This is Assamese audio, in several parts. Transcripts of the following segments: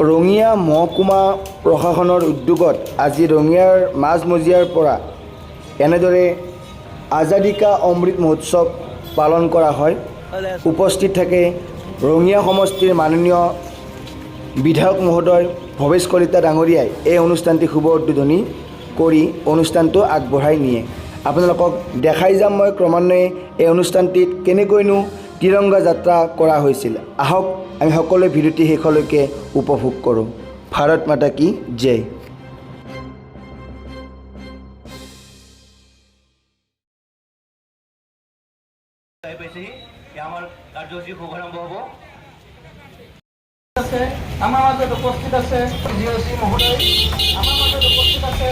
ৰঙিয়া মহকুমা প্ৰশাসনৰ উদ্যোগত আজি ৰঙিয়াৰ মাজমজিয়াৰ পৰা এনেদৰে আজাদী কা অমৃত মহোৎসৱ পালন কৰা হয়। উপস্থিত থাকে ৰঙিয়া সমষ্টিৰ মাননীয় বিধায়ক মহোদয় ভৱেশ কলিতা ডাঙৰীয়াই এই অনুষ্ঠানটি শুভ উদ্বোধনী কৰি অনুষ্ঠানটো আগবঢ়াই নিয়ে। আপোনালোকক দেখাই যাম মই ক্ৰমান্বয়ে এই অনুষ্ঠানটিত কেনেকৈনো তিৰংগা যাত্ৰা কৰা হৈছিল। আহক আমি সকলোৱে ভিডিঅ'টি শেষলৈকে উপভোগ কৰোঁ। ভাৰত মাতা কি জয়। আমাৰ কাৰ্যসূচী শুভাৰম্ভ হ'ব। আমাৰ মাজত উপস্থিত আছে জিঅ'চি মহোদয়, আমাৰ মাজত উপস্থিত আছে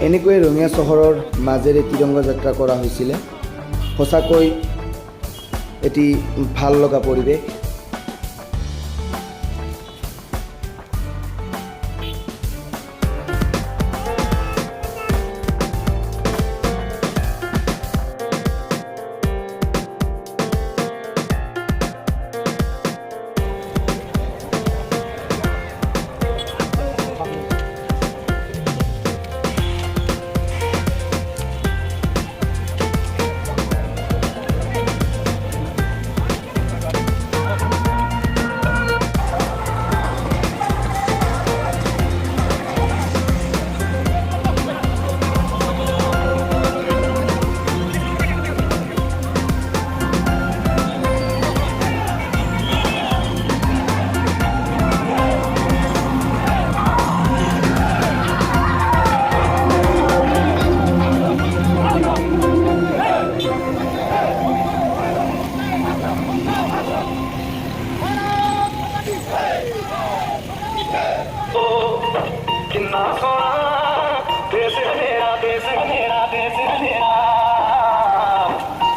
এনেকৈয়ে ৰঙিয়া চহৰৰ মাজেৰে তিৰংগা যাত্ৰা কৰা হৈছিলে। সঁচাকৈ এটি ভাল লগা পৰিৱেশ।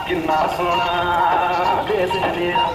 किन्ना सोना देश मेरा